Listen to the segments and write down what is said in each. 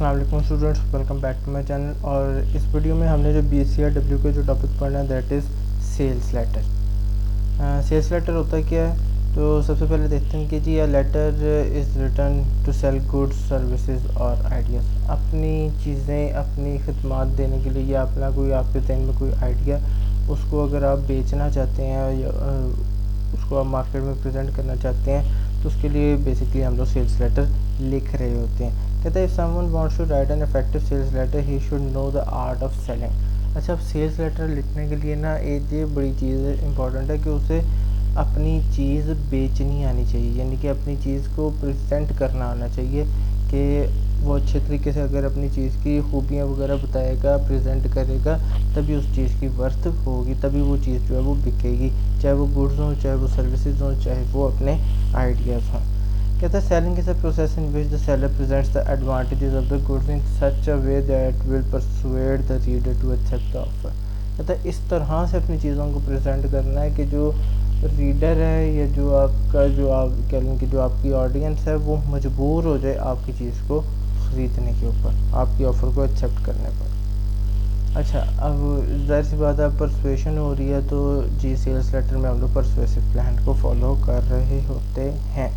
अस्सलाम वालेकुम students, welcome back to my channel. और इस वीडियो में हमने जो BSc का जो टॉपिक पढ़ना है that is sales letter. Sales letter होता क्या है? तो सबसे पहले देखते हैं कि जी a letter is written to sell goods services और आइडियाज़। अपनी चीज़ें, अपनी खदमात देने के लिए या अपना कोई आपके जहन में कोई आइडिया, उसको अगर आप बेचना चाहते हैं या उसको आप मार्केट में प्रेजेंट करना चाहते हैं, तो उसके लिए बेसिकली हम लोग सेल्स लेटर लिख रहे होते हैं। कहते हैं if someone wants to write an effective sales letter he should know the art of selling. अच्छा, अब सेल्स लेटर लिखने के लिए ना एक ये बड़ी चीज़ इंपॉर्टेंट है कि उसे अपनी चीज़ बेचनी आनी चाहिए, यानी कि अपनी चीज़ को प्रेजेंट करना आना चाहिए कि वो अच्छे तरीके से अगर अपनी चीज़ की खूबियाँ वगैरह बताएगा, प्रेजेंट करेगा, तभी उस चीज़ की वर्थ होगी, तभी वो चीज़ जो है वो बिकेगी, चाहे वो गुड्स हों, चाहे वो सर्विसेज हों, चाहे वो अपने आइडियाज़ हों। कहता है selling is a process in which the seller presents the advantages of the goods in such a way that will persuade the reader to accept the offer. कहता है इस तरह से अपनी चीज़ों को प्रेजेंट करना है कि जो रीडर है या जो आपका जो आप कह लें कि जो आपकी ऑडियंस है वो मजबूर हो जाए आपकी चीज़ को ख़रीदने के ऊपर, आपकी ऑफ़र को एक्सेप्ट करने पर। अच्छा, अब ज़ाहिर सी बात है परसुएशन हो रही है, तो जी सेल्स लेटर में हम लोग परसुएसिव प्लान को फॉलो कर रहे होते हैं।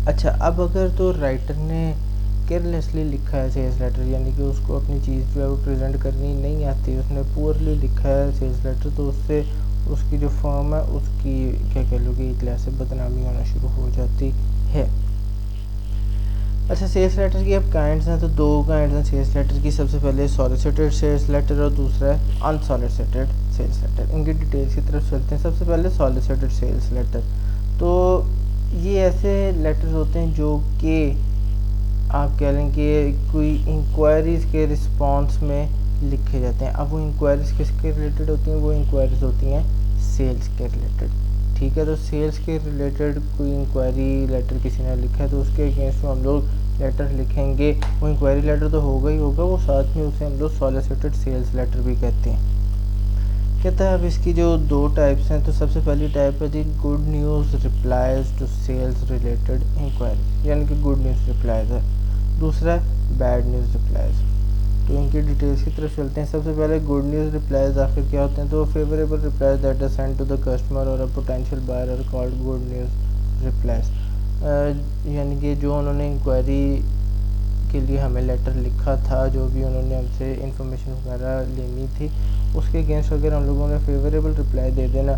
अच्छा, अब अगर तो राइटर ने केयरलेसली लिखा है सेल्स लेटर, यानी कि उसको अपनी चीज़ जो है वो प्रेजेंट करनी नहीं आती, उसने पुअरली लिखा है सेल्स लेटर, तो उससे उसकी जो फर्म है उसकी क्या कह लो कि एक तरह से बदनामी होना शुरू हो जाती है। अच्छा, सेल्स लेटर की अब काइंड्स हैं, तो दो काइंड्स हैं सेल्स लेटर की। सबसे पहले सॉलिसिटेड सेल्स लेटर और दूसरा है अनसॉलिसिटेड सेल्स लेटर। इनकी डिटेल्स की तरफ चलते हैं। सबसे पहले सॉलिसिटेड सेल्स लेटर, तो ये ऐसे लेटर्स होते हैं जो कि आप कह लें कि कोई इंक्वायरीज़ के रिस्पांस में लिखे जाते हैं। अब वो इंक्वायरीज़ किसके रिलेटेड होती हैं? वो इंक्वायरीज़ होती हैं सेल्स के रिलेटेड। ठीक है, तो सेल्स के रिलेटेड कोई इंक्वायरी लेटर किसी ने लिखा है तो उसके अगेंस्ट हम लोग लेटर लिखेंगे। वो इंक्वायरी लेटर तो होगा ही होगा, वो साथ में उसे हम लोग सॉलिसिटेड सेल्स लेटर भी कहते हैं। कहता है अब इसकी जो दो टाइप्स हैं, तो सबसे पहली टाइप है जी good news replies to sales related inquiry, यानी कि गुड न्यूज़ रिप्लाइज है। दूसरा है बैड न्यूज़ रिप्लाइज। तो इनकी डिटेल्स की तरफ चलते हैं। सबसे पहले गुड न्यूज़ रिप्लाइज आखिर क्या होते हैं? तो favourable replies that are sent to the customer और a potential buyer are called good news replies. यानी कि जो उन्होंने इंक्वायरी के लिए हमें लेटर लिखा था, जो भी उन्होंने हमसे इंफॉर्मेशन वगैरह लेनी थी, उसके अगेंस्ट अगर हम लोगों ने फेवरेबल रिप्लाई दे देना,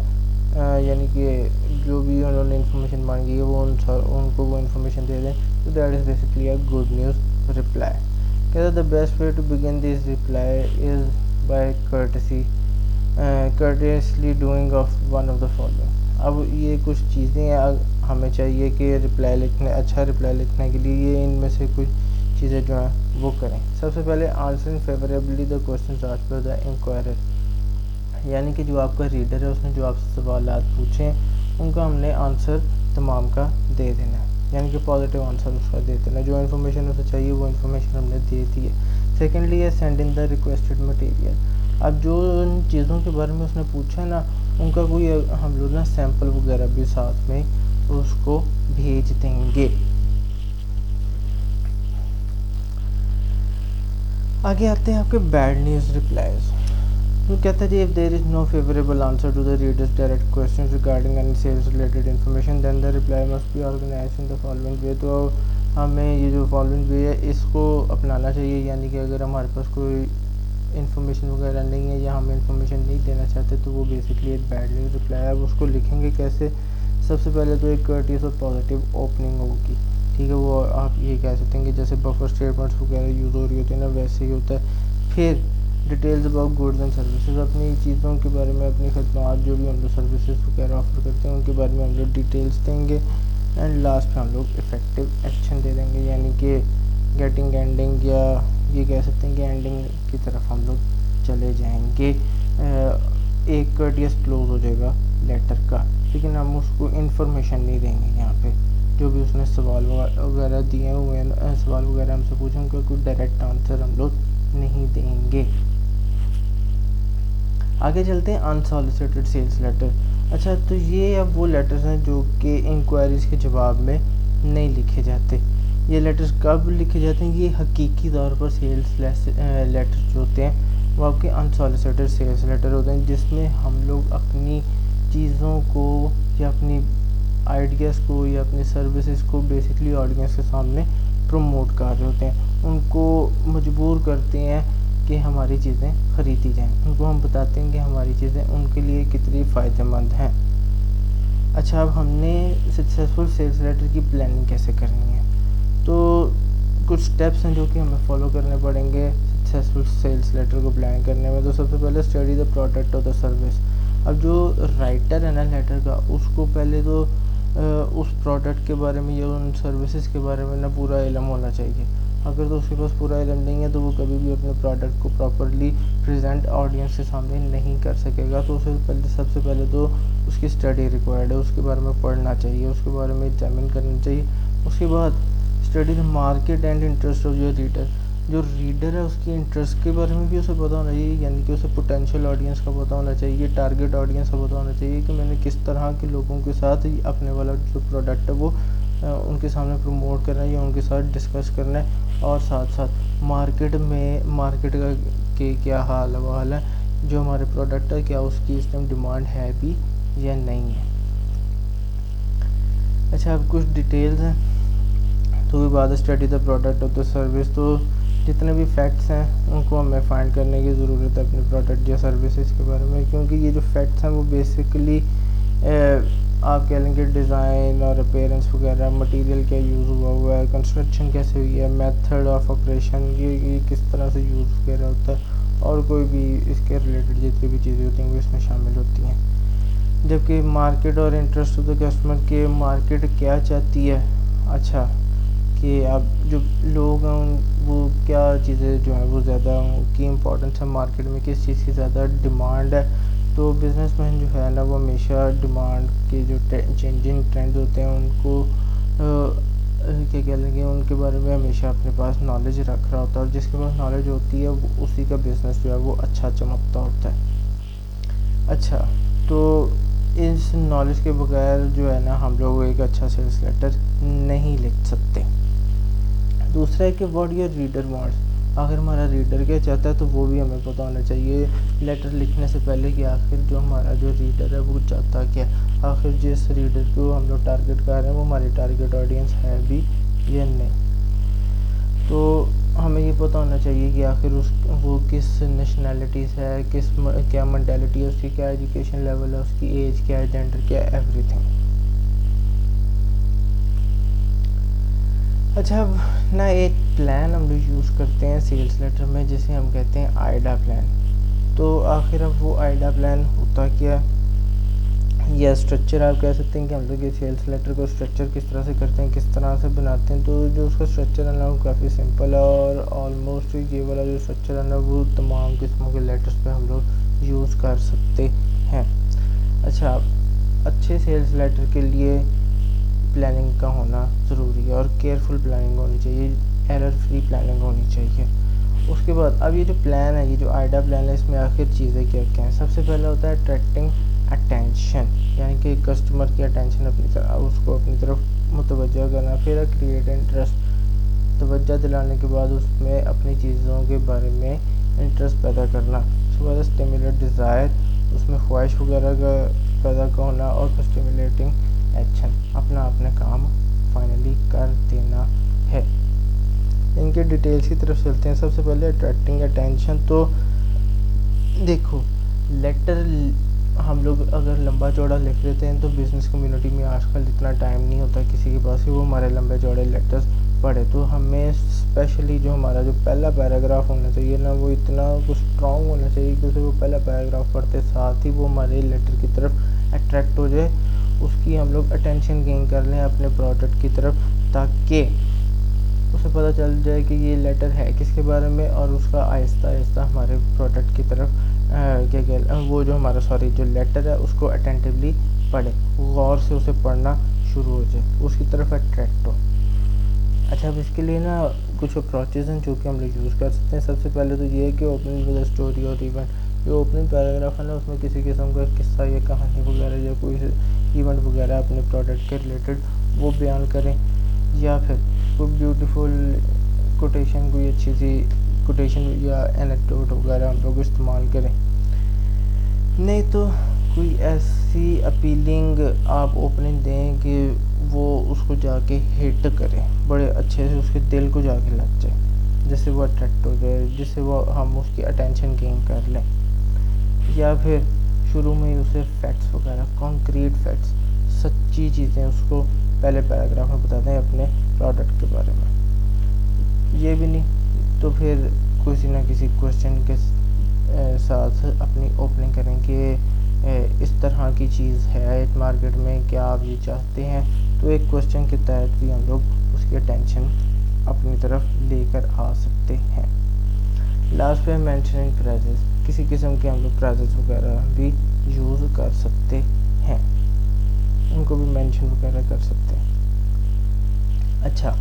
यानी कि जो भी उन्होंने इंफॉर्मेशन मांगी है वो उनको वो इंफॉर्मेशन दे दें, तो that is basically a good news reply. कहते the best way to begin this reply is by courteously doing of one of the following। अब ये कुछ चीज़ें हमें चाहिए कि रिप्लाई लिखने, अच्छा रिप्लाई लिखने के लिए ये इनमें से कुछ चीज़ें जो हैं वो करें। सबसे पहले answering favourably the question asked by the inquirer, यानी कि जो आपका रीडर है उसने जो आपसे सवालात पूछे हैं उनका हमने आंसर तमाम का दे देना है, यानी कि पॉजिटिव आंसर उसका दे देना। जो इन्फॉर्मेशन उसे चाहिए वो इन्फॉर्मेशन हमने दे दी है। सेकेंडली है send in the requested material. अब जो उन चीज़ों के बारे में उसने पूछा ना, उनका कोई हम लोग ना सैंपल वगैरह भी साथ में उसको भेज देंगे। आगे आते हैं आपके बैड न्यूज़ रिप्लाइज। तो कहता है जी if there is no favourable answer to the reader's direct question regarding any sales related information then the reply must be organised in the following way. तो हमें ये जो फॉलोइंग वे है इसको अपनाना चाहिए, यानी कि अगर हमारे पास कोई इन्फॉर्मेशन वगैरह नहीं है या हम इन्फॉर्मेशन नहीं देना चाहते, तो वो बेसिकली एक बैड न्यूज़ रिप्लाई है। अब उसको लिखेंगे कैसे? सबसे पहले तो एक कर्टियस और पॉजिटिव ओपनिंग होगी, ठीक है, वो आप ये कह सकते हैं कि जैसे बफर स्टेटमेंट्स वगैरह यूज़ हो रही होती है ना, वैसे ही होता है। फिर details about goods and services, अपनी चीज़ों के बारे में, अपनी खदमात जो भी हम लोग सर्विसेज वगैरह ऑफर करते हैं उनके बारे में हम लोग डिटेल्स देंगे। एंड लास्ट में हम लोग इफ़ेक्टिव एक्शन दे देंगे, यानी कि गेटिंग एंडिंग, या ये कह सकते हैं कि एंडिंग की तरफ हम लोग चले जाएंगे। एक कर्टियस क्लोज हो जाएगा लेटर का, लेकिन हम उसको इन्फॉर्मेशन नहीं देंगे। यहाँ पे जो भी उसने सवाल वगैरह दिए हुए हैं, सवाल वगैरह हमसे पूछे, उनका कोई डायरेक्ट आंसर हम लोग नहीं देंगे। आगे चलते हैं अनसॉलिसिटेड सेल्स लेटर। अच्छा, तो ये अब वो लेटर्स हैं जो कि इंक्वायरीज़ के जवाब में नहीं लिखे जाते, ये लेटर्स कब लिखे जाते हैं? ये हकीकी तौर पर सेल्स लेटर जो होते हैं वो आपके अनसॉलिसिटेड सेल्स लेटर होते हैं, जिसमें हम लोग अपनी चीज़ों को या अपनी आइडियाज़ को या अपनी सर्विसेज को बेसिकली ऑडियंस के सामने प्रमोट कर रहे होते हैं, उनको मजबूर करते हैं कि हमारी चीज़ें ख़रीदी जाएं, उनको हम बताते हैं कि हमारी चीज़ें उनके लिए कितनी फ़ायदेमंद हैं। अच्छा, अब हमने सक्सेसफुल सेल्स लेटर की प्लानिंग कैसे करनी है? तो कुछ स्टेप्स हैं जो कि हमें फॉलो करने पड़ेंगे सक्सेसफुल सेल्स लेटर को प्लान करने में। तो सबसे पहले स्टडी द प्रोडक्ट और द सर्विस। अब जो राइटर है ना लेटर का, उसको पहले तो उस प्रोडक्ट के बारे में या उन सर्विसेज के बारे में ना पूरा इल्म होना चाहिए। अगर तो उसके पास पूरा इल्म नहीं है तो वो कभी भी अपने प्रोडक्ट को प्रॉपरली प्रेजेंट ऑडियंस के सामने नहीं कर सकेगा। तो उसे सबसे पहले तो उसकी स्टडी रिक्वायर्ड है, उसके बारे में पढ़ना चाहिए, उसके बारे में एग्जामिन करना चाहिए। उसके बाद study the market and interest of your reader. जो रीडर है उसकी इंटरेस्ट के बारे में भी उसे पता होना चाहिए, यानी कि उसे पोटेंशियल ऑडियंस का पता होना चाहिए, टारगेट ऑडियंस का पता होना चाहिए कि मैंने किस तरह के लोगों के साथ अपने वाला जो प्रोडक्ट है वो उनके सामने प्रमोट करना है या उनके साथ डिस्कस करना है। और साथ साथ मार्केट का के क्या हाल है, जो हमारे प्रोडक्ट है क्या उसकी इस टाइम डिमांड है भी या नहीं है। अच्छा, अब कुछ डिटेल्स हैं। तो भी बात स्टडी द प्रोडक्ट और द सर्विस। तो जितने भी फैक्ट्स हैं उनको हमें फाइंड करने की ज़रूरत है अपने प्रोडक्ट या सर्विसेज के बारे में, क्योंकि ये जो फैक्ट्स हैं वो बेसिकली आप कह लेंगे डिज़ाइन और अपीयरेंस वगैरह, मटेरियल क्या यूज़ हुआ है, कंस्ट्रक्शन कैसे हुई है, मेथड ऑफ ऑपरेशन ये किस तरह से यूज़ वगैरह होता है, और कोई भी इसके रिलेटेड जितनी भी चीज़ें होती हैं वो इसमें शामिल होती हैं। जबकि मार्केट और इंटरेस्ट ऑफ द कस्टमर के मार्केट क्या चाहती है। अच्छा, कि अब जो लोग हैं वो क्या चीज़ें जो हैं वो ज़्यादा की इम्पोर्टेंस है मार्केट में, किस चीज़ की ज़्यादा डिमांड है। तो बिजनेसमैन जो है ना वो हमेशा डिमांड के जो चेंजिंग ट्रेंड होते हैं उनको क्या कह लेंगे उनके बारे में हमेशा अपने पास नॉलेज रख रहा होता है, और जिसके पास नॉलेज होती है वो उसी का बिज़नेस जो है वो अच्छा चमकता होता है। अच्छा, तो इस नॉलेज के बगैर जो है ना हम लोग एक अच्छा सेल्स लेटर नहीं लिख सकते। दूसरा है कि व्हाट योर रीडर वांट्स। आखिर हमारा रीडर क्या चाहता है तो वो भी हमें पता होना चाहिए लेटर लिखने से पहले कि आखिर जो हमारा जो रीडर है वो चाहता क्या है। आखिर जिस रीडर को हम लोग टारगेट कर रहे हैं वो हमारी टारगेट ऑडियंस है भी या नहीं। तो हमें ये पता होना चाहिए कि आखिर वो किस नेशनैलिटी से है, क्या मेंटालिटी है उसकी, क्या एजुकेशन लेवल है उसकी, एज क्या है, जेंडर क्या है, एवरीथिंग। अच्छा, अब ना एक प्लान हम लोग यूज़ करते हैं सेल्स लेटर में जिसे हम कहते हैं आइडा प्लान। तो आखिर अब वो आइडा प्लान होता क्या है, या स्ट्रक्चर आप कह सकते हैं कि हम लोग ये सेल्स लेटर को स्ट्रक्चर किस तरह से करते हैं, किस तरह से बनाते हैं। तो जो उसका स्ट्रक्चर है ना वो काफ़ी सिंपल है, और ऑलमोस्ट ये वाला जो स्ट्रक्चर है ना वो तमाम किस्मों के लेटर्स पे हम लोग यूज़ कर सकते हैं। अच्छा, अच्छे सेल्स लेटर के लिए प्लानिंग का होना ज़रूरी है, और केयरफुल प्लानिंग होनी चाहिए, एरर फ्री प्लानिंग होनी चाहिए। उसके बाद अब ये जो प्लान है, ये जो आइडा प्लान है, इसमें आखिर चीज़ें क्या क्या हैं। सबसे पहले होता है अट्रैक्टिंग अटेंशन, यानी कि कस्टमर की अटेंशन उसको अपनी तरफ मुतवज्जह करना। फिर क्रिएट इंटरेस्ट, तवज्जो दिलाने के बाद उसमें अपनी चीज़ों के बारे में इंटरेस्ट पैदा करना। उसके बाद स्टिमुलेट डिज़ायर, उसमें ख्वाहिश वगैरह का पैदा होना। और स्टिमुलेटिंग एक्शन, अपना काम फाइनली कर देना है। इनके डिटेल्स की तरफ चलते हैं। सबसे पहले अट्रैक्टिंग अटेंशन। तो देखो, लेटर हम लोग अगर लंबा चौड़ा लिख लेते हैं तो बिज़नेस कम्युनिटी में आजकल इतना टाइम नहीं होता किसी के पास कि वो हमारे लंबे चौड़े लेटर्स पढ़े। तो हमें स्पेशली जो हमारा जो पहला पैराग्राफ होना चाहिए ना वो इतना कुछ स्ट्रॉन्ग होना चाहिए कि उसे वो पहला पैराग्राफ पढ़ते साथ ही वो हमारे लेटर की तरफ अट्रैक्ट हो जाए, उसकी हम लोग अटेंशन गेन कर लें अपने प्रोडक्ट की तरफ, ताकि उसे पता चल जाए कि ये लेटर है किसके बारे में, और उसका आहिस्ता आहिस्ता हमारे प्रोडक्ट की तरफ वो जो हमारा जो लेटर है उसको अटेंटिवली पढ़े, गौर से उसे पढ़ना शुरू हो जाए, उसकी तरफ अट्रैक्ट हो। अच्छा, अब इसके लिए ना कुछ अप्रोचेज़ हैं जो कि हम लोग यूज़ कर सकते हैं। सबसे पहले तो ये है कि ओपनिंग विद स्टोरी और इवेंट। जो ओपनिंग पैराग्राफ है ना उसमें किसी किस्म का किस्सा या कहानी वगैरह या कोई इवेंट वगैरह अपने प्रोडक्ट के रिलेटेड वो बयान करें, या फिर कोई ब्यूटीफुल कोटेशन, कोई अच्छी सी कोटेशन या एनेक्डोट वगैरह हम लोग इस्तेमाल करें। नहीं तो कोई ऐसी अपीलिंग आप ओपनिंग दें कि वो उसको जाके हिट करे, बड़े अच्छे से उसके दिल को जाके लग जाए, जिससे वो अट्रैक्ट हो जाए, जिससे वो हम उसकी अटेंशन गेन कर लें। या फिर शुरू में ही उसे फैक्ट्स वगैरह, कॉन्क्रीट फैक्ट्स, सच्ची चीज़ें उसको पहले पैराग्राफ में बता दें अपने प्रोडक्ट के बारे में। ये भी नहीं तो फिर किसी ना किसी क्वेश्चन के साथ अपनी ओपनिंग करें कि इस तरह की चीज़ है मार्केट में, क्या आप ये चाहते हैं। तो एक क्वेश्चन के तहत भी हम लोग उसकी अटेंशन अपनी तरफ लेकर आ सकते हैं। लास्ट पे मेंशनिंग प्राइजेस, किसी किस्म के हम लोग प्राइजेस वगैरह भी यूज़ कर सकते हैं, उनको भी मेंशन वगैरह कर सकते हैं। अच्छा,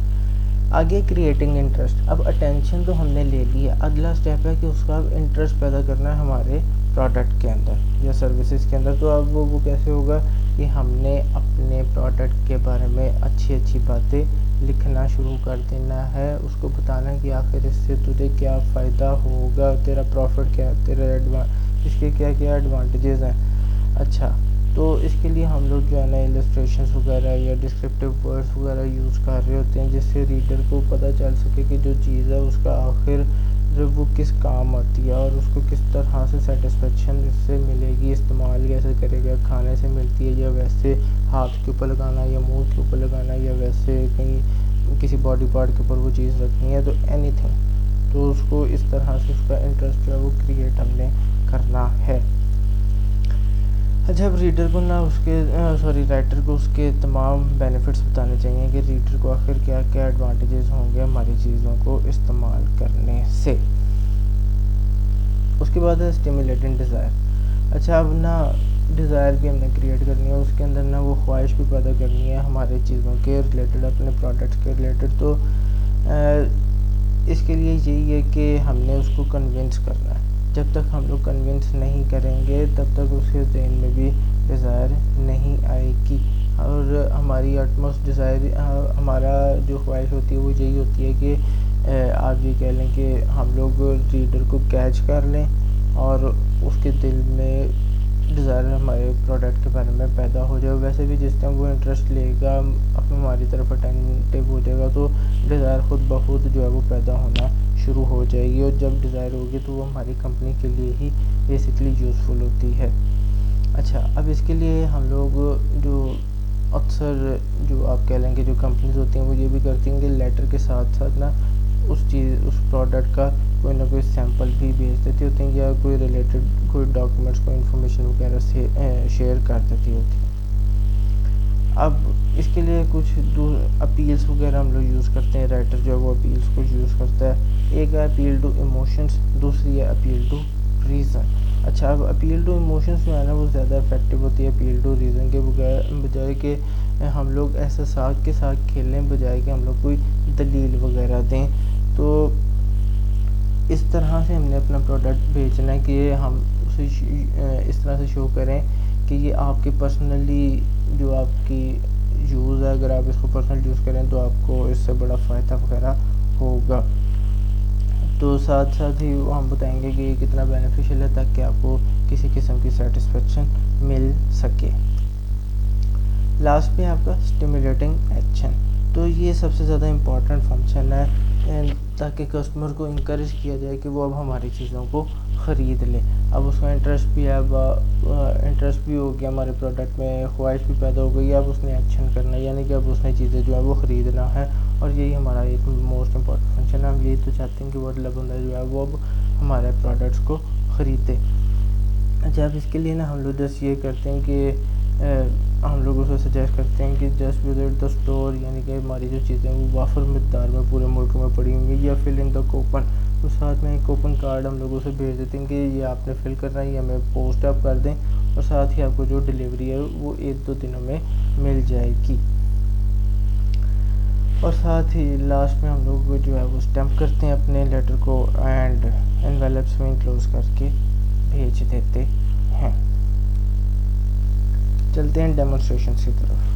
आगे क्रिएटिंग इंटरेस्ट। अब अटेंशन तो हमने ले ली है, अगला स्टेप है कि उसका अब इंटरेस्ट पैदा करना है हमारे प्रोडक्ट के अंदर या सर्विसेज के अंदर। तो अब वो कैसे होगा कि हमने अपने प्रोडक्ट के बारे में अच्छी अच्छी बातें लिखना शुरू कर देना है, उसको बताना कि आखिर इससे तुझे क्या फ़ायदा होगा, तेरा प्रॉफिट क्या है, तेरा इसके क्या क्या एडवांटेजेस हैं। अच्छा, तो इसके लिए हम लोग जो है ना इलस्ट्रेशंस वगैरह या डिस्क्रिप्टिव वर्ड्स वगैरह यूज़ कर रहे होते हैं, जिससे रीडर को पता चल सके कि जो चीज़ है उसका आखिर जब वो किस काम आती है और उसको किस तरह से सेटिस्फेक्शन इससे मिलेगी, इस्तेमाल कैसे करेगा, खाने से मिलती है या वैसे हाथ के ऊपर लगाना या मुंह के ऊपर लगाना या वैसे कहीं किसी बॉडी पार्ट के ऊपर वो चीज़ रखनी है, तो एनीथिंग। तो उसको इस तरह से उसका इंटरेस्ट जो है वो क्रिएट हमने करना है। जब रीडर को ना उसके राइटर को उसके तमाम बेनिफिट्स बताने चाहिए कि रीडर को आखिर क्या क्या एडवांटेजेस होंगे हमारी चीज़ों को इस्तेमाल करने से। उसके बाद है स्टिमुलेटिंग डिज़ायर। अच्छा, अब ना डिज़ायर भी हमने क्रिएट करनी है, उसके अंदर ना वो ख्वाहिश भी पैदा करनी है हमारे चीज़ों के रिलेटेड, अपने प्रोडक्ट्स के रिलेटेड। तो इसके लिए यही है कि हमने उसको कन्विंस करना है। जब तक हम लोग कन्विंस नहीं करेंगे तब तक उसके ज़हन में भी डिज़ायर नहीं आएगी। और हमारी अटमोस्ट डिज़ायर, हमारा जो ख्वाहिश होती है वो यही होती है कि आप ये कह लें कि हम लोग रीडर को कैच कर लें और उसके दिल में डिज़ायर हमारे प्रोडक्ट के बारे में पैदा हो जाए। वैसे भी जिस टाइम वो इंटरेस्ट लेगा, अपनी हमारी तरफ अटेंटिव हो जाएगा, तो डिज़ायर खुद ब खुद जो है वो पैदा होना शुरू हो जाएगी। और जब डिज़ायर होगी तो वो हमारी कंपनी के लिए ही बेसिकली यूज़फुल होती है। अच्छा, अब इसके लिए हम लोग जो अक्सर जो आप कह लेंगे जो कंपनीज होती हैं वो ये भी करती हैं कि लेटर के साथ साथ ना उस प्रोडक्ट का कोई ना कोई सैंपल भी भेज देती होती हैं या कोई रिलेटेड कोई डॉक्यूमेंट्स को इन्फॉर्मेशन वगैरह से शेयर कर देती होती हैं। अब इसके लिए कुछ अपील्स वगैरह हम लोग यूज़ करते हैं, राइटर जो है वो अपील्स को यूज़ करता है। एक है अपील टू इमोशंस, दूसरी है अपील टू रीज़न। अच्छा, अब अपील टू इमोशंस जो है ना वो ज़्यादा इफेक्टिव होती है अपील टू रीज़न के बजाय कि हम लोग एहसास के साथ खेलें, बजाय कि हम लोग कोई दलील वगैरह दें। तो इस तरह से हमने अपना प्रोडक्ट बेचना है कि हम उसे इस तरह से शो करें कि ये आपके पर्सनली जो आपकी यूज़ है, अगर आप इसको पर्सनल यूज़ करें तो आपको इससे बड़ा फ़ायदा वगैरह होगा। तो साथ साथ ही हम बताएंगे कि ये कितना बेनिफिशियल है ताकि आपको किसी किस्म की सेटिस्फेक्शन मिल सके। लास्ट में आपका स्टिमुलेटिंग एक्शन। तो ये सबसे ज़्यादा इम्पॉर्टेंट फंक्शन है ताकि कस्टमर को इंकरेज किया जाए कि वो अब हमारी चीज़ों को ख़रीद ले। अब उसका इंटरेस्ट भी है, अब इंटरेस्ट भी हो गया हमारे प्रोडक्ट में, ख्वाहिश भी पैदा हो गई। अब उसने एक्शन करना है, यानी कि अब उसने चीज़ें जो है वो ख़रीदना है। और यही हमारा एक मोस्ट इम्पॉर्टेंट फंक्शन है। हम यही तो चाहते हैं कि वो अगला बंदा जो है वो अब हमारे प्रोडक्ट्स को ख़रीदे। अच्छा, अब इसके लिए ना हम लोग जस्ट ये करते हैं कि हम लोग उसको सजेस्ट करते हैं कि जस्ट विजिट द स्टोर, यानी कि हमारी जो चीज़ें वो वाफर मकदार में पूरे मुल्क में पड़ी होंगी, या फिल इन द कूपन। तो साथ में एक कूपन कार्ड हम लोग उसे भेज देते हैं कि ये आपने फिल करना है, ये हमें पोस्ट अप कर दें और साथ ही आपको जो डिलीवरी है वो 1-2 दिनों में मिल जाएगी। और साथ ही लास्ट में हम लोग जो है वो स्टैम्प करते हैं अपने लेटर को एंड एनवेलप्स में क्लोज करके भेज देते हैं। चलते हैं डेमोन्स्ट्रेशन की तरफ।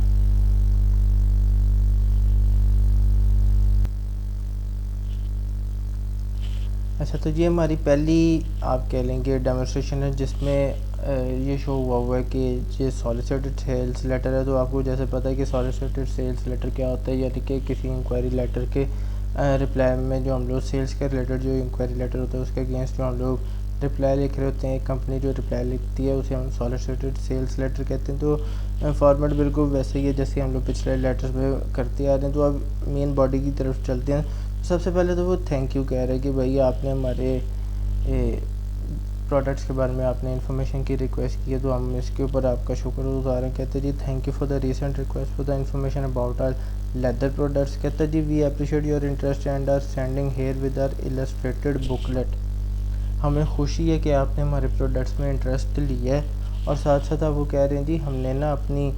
अच्छा, तो ये हमारी पहली आप कह लेंगे डेमोन्स्ट्रेशन है जिसमें ये शो हुआ है कि ये सॉलिसिटेड सेल्स लेटर है। तो आपको जैसे पता है कि सॉलिसिटेड सेल्स लेटर क्या होता है, यानी कि किसी इंक्वायरी लेटर के रिप्लाई में जो हम लोग सेल्स के रिलेटेड जो इंक्वायरी लेटर होता है उसके अगेंस्ट जो हम लोग रिप्लाई लिख रहे होते हैं, एक कंपनी जो रिप्लाई लिखती है उसे हम सॉलिसिटेड सेल्स लेटर कहते हैं। तो फॉर्मेट बिल्कुल वैसे ही है जैसे हम लोग पिछले लेटर्स में करते आ रहे हैं। तो अब मेन बॉडी की तरफ चलते हैं। सबसे पहले तो वो थैंक यू कह रहे हैं कि भाई आपने हमारे प्रोडक्ट्स के बारे में आपने इन्फॉर्मेशन की रिक्वेस्ट की है, तो हम इसके ऊपर आपका शुक्रगुजार हैं। कहते जी thank you for the recent request for the information about our leather products. कहते जी we appreciate your interest and are standing here with our illustrated booklet. हमें खुशी है कि आपने हमारे प्रोडक्ट्स में इंटरेस्ट लिया है। और साथ साथ आप वो कह रहे हैं जी हमने ना अपनी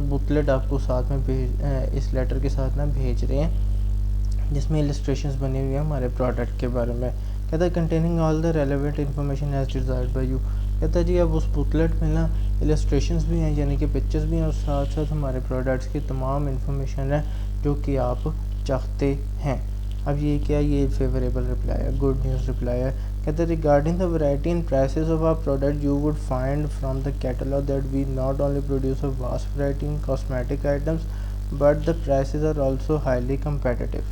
बुकलेट आपको साथ में इस लेटर के साथ ना भेज रहे हैं जिसमें इलस्ट्रेशंस बने हुए हैं हमारे प्रोडक्ट के बारे में। कहता है containing all the relevant information as desired by you. कहता है जी अब उस बुकलेट में ना इलस्ट्रेशंस भी हैं यानी कि पिक्चर्स भी हैं और साथ साथ हमारे प्रोडक्ट्स की तमाम इन्फॉर्मेशन है जो कि आप चाहते हैं। अब ये क्या, ये फेवरेबल रिप्लाई है, गुड न्यूज़ रिप्लाई है। कहते हैं regarding the variety and prices of our product you would find from the catalogue that we not only produce a vast variety in cosmetic items but the prices are also highly competitive.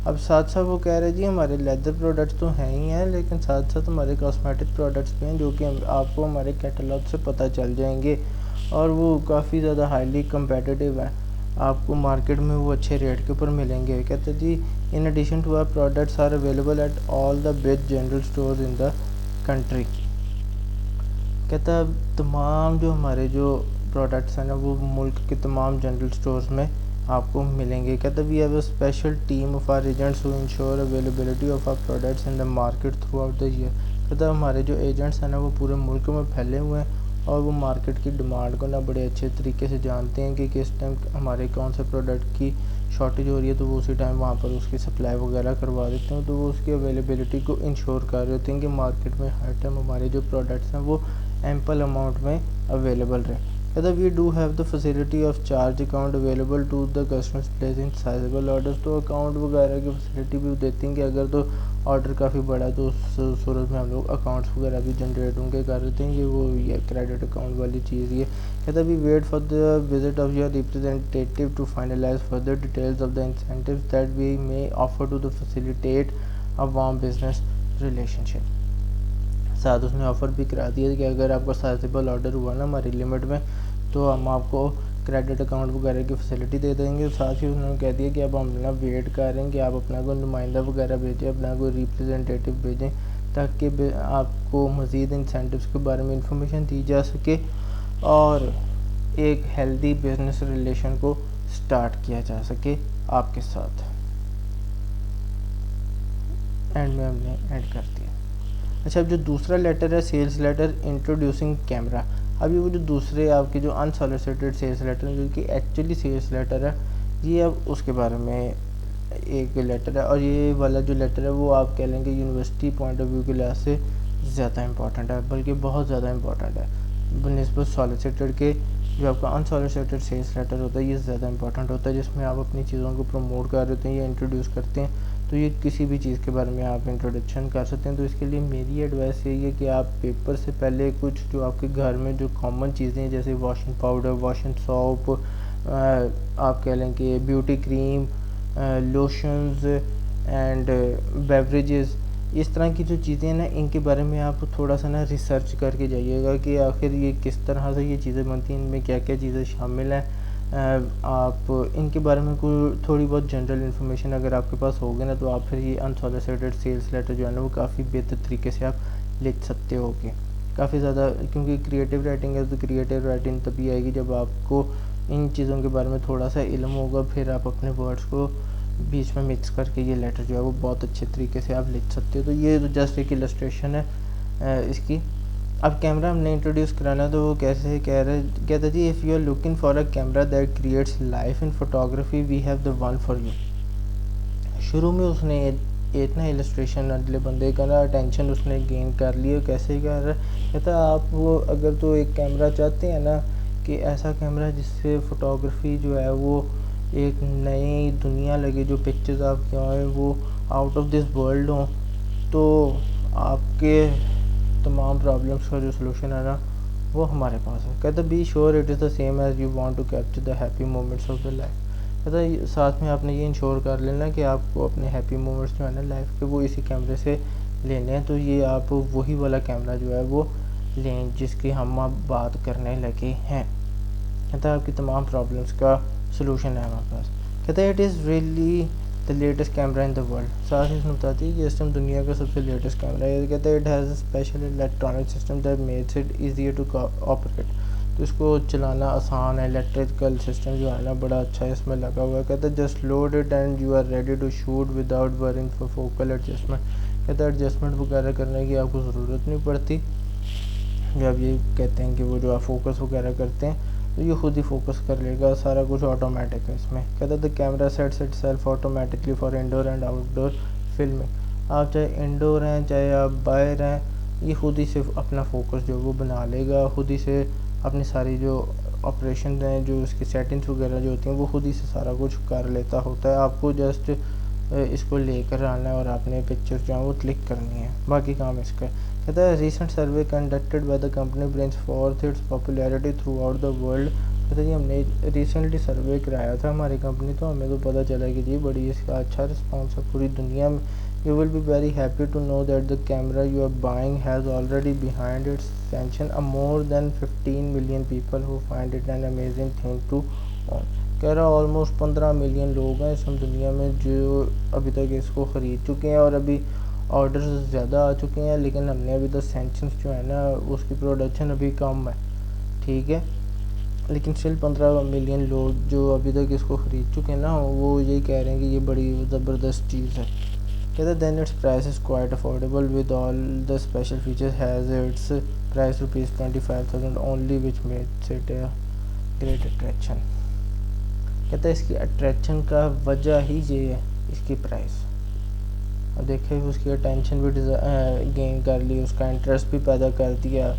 अब साथ साथ वो कह रहे हैं जी हमारे leather products तो हैं ही हैं लेकिन साथ साथ हमारे कॉस्मेटिक प्रोडक्ट्स भी हैं जो कि आपको हमारे कैटलॉग से पता चल जाएंगे और वो काफ़ी ज़्यादा हाईली कम्पेटिटिव हैं। आपको मार्केट में वो अच्छे रेट के ऊपर मिलेंगे। कहते हैं जी in addition to our products are available at all the big general stores in the country. कहता है तमाम जो हमारे जो प्रोडक्ट्स हैं ना वो मुल्क के तमाम जनरल स्टोर्स में आपको मिलेंगे। कहते we have a special team of our agents who ensure availability of our products in the market throughout the year. कहता हमारे जो एजेंट्स हैं ना वो पूरे मुल्क में फैले हुए हैं और वो मार्केट की डिमांड को ना बड़े अच्छे तरीके से जानते हैं कि किस टाइम हमारे कौन से प्रोडक्ट की शॉर्टेज हो रही है, तो वो उसी टाइम वहाँ पर उसकी सप्लाई वगैरह करवा देते हैं। तो वो उसकी अवेलेबिलिटी को इंश्योर कर रहे होते हैं कि मार्केट में हर टाइम हमारे जो प्रोडक्ट्स हैं वो एम्पल अमाउंट में अवेलेबल रहे। कहता we do have the facility of charge account available to the customers place in sizeable orders. तो अकाउंट वगैरह की फैसिलिटी भी देते हैं कि अगर तो ऑर्डर काफ़ी बड़ा है तो उस सूरत में हम लोग अकाउंट्स वगैरह भी जनरेट उनके कर देते हैं। ये क्रेडिट अकाउंट वाली चीज़ ये। कहता we wait for the visit of your representative to finalise further details of the incentives that we may offer to the facilitate a warm business relationship. साथ उसने ऑफ़र भी करा दिया कि अगर आपका साइजेबल ऑर्डर हुआ ना हमारी लिमिट में तो हम आपको क्रेडिट अकाउंट वगैरह की फैसिलिटी दे देंगे। साथ ही उन्होंने कह दिया कि अब हम ना वेट कर रहे हैं कि आप अपना कोई नुमाइंदा वगैरह भेजें, अपना कोई रिप्रेजेंटेटिव भेजें ताकि आपको मज़ीद इंसेंटिव्स के बारे में इंफॉर्मेशन दी जा सके और एक हेल्दी बिजनेस रिलेशन को स्टार्ट किया जा सके आपके साथ। एंड में हमने ऐड कर दिया। अच्छा, अब जो दूसरा लेटर है सेल्स लेटर इंट्रोड्यूसिंग कैमरा। अभी वो जो दूसरे आपके जो अनसॉलिसिटेड सेल्स लेटर जो कि एक्चुअली सेल्स लेटर है ये अब उसके बारे में एक लेटर है और ये वाला जो लेटर है वो आप कह लेंगे यूनिवर्सिटी पॉइंट ऑफ व्यू के लिहाज से ज़्यादा इंपॉर्टेंट है, बल्कि बहुत ज़्यादा इंपॉर्टेंट है बनस्बत सॉलिसिटेड के। जो आपका अनसॉलिसिटेड सेल्स लेटर होता है ये ज़्यादा इंपॉर्टेंट होता है जिसमें आप अपनी चीज़ों को प्रमोट कर रहे होते हैं या इंट्रोड्यूस करते हैं। तो ये किसी भी चीज़ के बारे में आप इंट्रोडक्शन कर सकते हैं। तो इसके लिए मेरी एडवाइस यही है कि आप पेपर से पहले कुछ जो आपके घर में जो कॉमन चीज़ें हैं जैसे वॉशिंग पाउडर, वॉशिंग सॉप, आप कह लें कि beauty cream, lotions and beverages, इस तरह की जो चीज़ें हैं ना इनके बारे में आप थोड़ा सा ना रिसर्च करके जाइएगा कि आखिर ये किस तरह से ये चीज़ें बनती हैं, इनमें क्या क्या चीज़ें शामिल हैं। आप इनके बारे में कोई थोड़ी बहुत जनरल इन्फॉर्मेशन अगर आपके पास होगी ना तो आप फिर ये अनसॉलिसिटेड सेल्स लेटर जो है ना वो काफ़ी बेहतर तरीके से आप लिख सकते होगे काफ़ी ज़्यादा, क्योंकि क्रिएटिव राइटिंग है तो क्रिएटिव राइटिंग तभी आएगी जब आपको इन चीज़ों के बारे में थोड़ा सा इल्म होगा। फिर आप अपने वर्ड्स को बीच में मिक्स करके ये लेटर जो है वो बहुत अच्छे तरीके से आप लिख सकते हो। तो ये तो जस्ट एक इलस्ट्रेशन है इसकी। अब कैमरा हमने इंट्रोड्यूस कराना तो वो कैसे कहता जी if you are looking for a camera that creates life in photography we have the one for you. शुरू में उसने एक ना इलस्ट्रेशन अगले बंदे का ना अटेंशन उसने गेन कर लिया। कैसे कर रहा है, कहता आप वो अगर तो एक कैमरा चाहते हैं ना कि ऐसा कैमरा जिससे फ़ोटोग्राफी जो है वो एक नई दुनिया लगे, जो पिक्चर्स आपके आए वो आउट ऑफ दिस वर्ल्ड हों, तो आपके तमाम प्रॉब्लम्स का जो सलूशन है ना वो हमारे पास है। कहते be sure it is the same as you want to capture the happy moments of the life. कहता साथ में आपने ये इंश्योर कर लेना कि आपको अपने हैप्पी मोमेंट्स जो है ना लाइफ के वो इसी कैमरे से लेने हैं। तो ये आप वही वाला कैमरा जो है वो लें जिसकी हम अब बात करने लगे हैं। कहता है आपकी तमाम प्रॉब्लम्स का सलूशन है हमारे पास। कहता है it is really the latest camera in the world. साथ ही उसने बताती है कि इस टाइम दुनिया का सबसे लेटेस्ट कैमरा है। कहता है it has a special electronic system that makes it easier to operate. तो इसको चलाना आसान है। इलेक्ट्रिकल सिस्टम जो है ना बड़ा अच्छा है इसमें लगा हुआ है। कहता है just load it and you are ready to shoot without worrying for focal adjustment. कहता है एडजस्टमेंट वगैरह करने की आपको ज़रूरत नहीं पड़ती। जब ये कहते हैं कि वो जो आप फोकस वगैरह करते हैं तो ये खुद ही फोकस कर लेगा। सारा कुछ ऑटोमेटिक है इसमें। कहता है the camera sets itself automatically for indoor and outdoor filming. आप चाहे इंडोर हैं चाहे आप बाहर हैं, ये खुद ही से अपना फोकस जो वो बना लेगा। खुद ही से अपनी सारी जो ऑपरेशन हैं जो उसकी सेटिंग्स वगैरह जो होती हैं वो खुद ही से सारा कुछ कर लेता होता है। आपको जस्ट इसको लेकर आना है और आपने पिक्चर जो है वो क्लिक करनी है, बाकी काम इसका। कहता है recent survey conducted by the company brings forth it's popularity through out the world. कहता है हमने रिसेंटली सर्वे कराया था हमारी कंपनी, तो हमें तो पता चला कि जी बड़ी इसका अच्छा रिस्पॉन्स है पूरी दुनिया में। You will be very happy to know that the camera you are buying has already behind its sanction a more than 15 million people who find it an amazing thing to own. कह रहा almost 15 million लोग हैं इस दुनिया में जो अभी तक इसको ख़रीद चुके हैं और अभी ऑर्डर्स ज़्यादा आ चुके हैं, लेकिन हमने अभी तो सेंशंस जो है ना उसकी प्रोडक्शन अभी कम है, ठीक है। लेकिन स्टिल 15 मिलियन लोग जो अभी तक इसको ख़रीद चुके हैं ना वो यही कह रहे हैं कि ये बड़ी ज़बरदस्त चीज़ है। कहते हैं then it's price is quite affordable with all the special features has it's price ₹25,000 only which makes it a great attraction. कहते हैं इसकी अट्रैक्शन का वजह ही ये है इसकी प्राइस। और देखे उसकी अटेंशन भी गेन कर ली, उसका इंटरेस्ट भी पैदा कर दिया,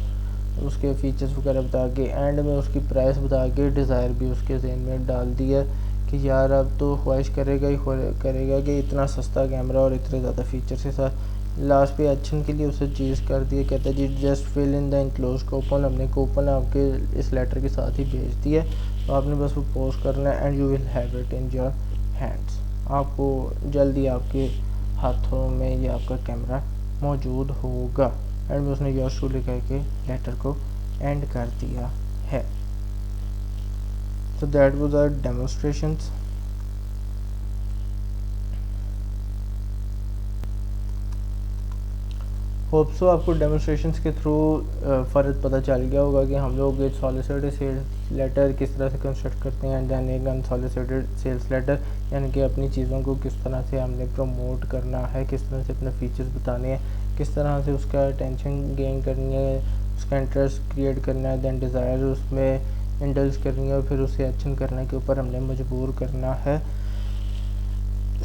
उसके फीचर्स वगैरह बता के एंड में उसकी प्राइस बता के डिज़ायर भी उसके जहन में डाल दिया कि यार अब तो ख्वाहिश करेगा ही करेगा कि इतना सस्ता कैमरा और इतने ज़्यादा फीचर्स के साथ। लास्ट पे एक्शन के लिए उसे चीज़ कर दिया। कहता है जी just fill in the enclose coupon. हमने कूपन आपके इस लेटर के साथ ही भेज दिया, तो आपने बस वो पोस्ट करना है and you will have it in your hands. आपको जल्दी आपके हाथों में ये आपका कैमरा मौजूद होगा। एंड में उसने योर्स टू लिखा के लेटर को एंड कर दिया है। So that was our demonstrations. Hope so आपको डेमोन्स्ट्रेशंस के थ्रू फ़र्क पता चल गया होगा कि हम लोग एक सॉलिसिटेड सेल्स लेटर किस तरह से कंस्ट्रक्ट करते हैं एंड देन एक अनसॉलिसिटेड सेल्स लेटर, यानी कि अपनी चीज़ों को किस तरह से हमने प्रमोट करना है, किस तरह से अपने फीचर्स बताने हैं, किस तरह से उसका अटेंशन गेन करनी है, उसका इंटरेस्ट क्रिएट करना है, देन डिज़ायर उसमें इंडल्ज करनी है और फिर उसे एक्शन करने के ऊपर हमने मजबूर करना है।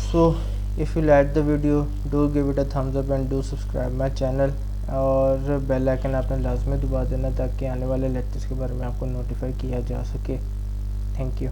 So if you like the video do give it a thumbs up and do subscribe my channel और बेल आइकन आपने लाजमी दबा देना ताकि आने वाले लेक्चर्स के बारे में आपको नोटिफाई किया जा सके। Thank you.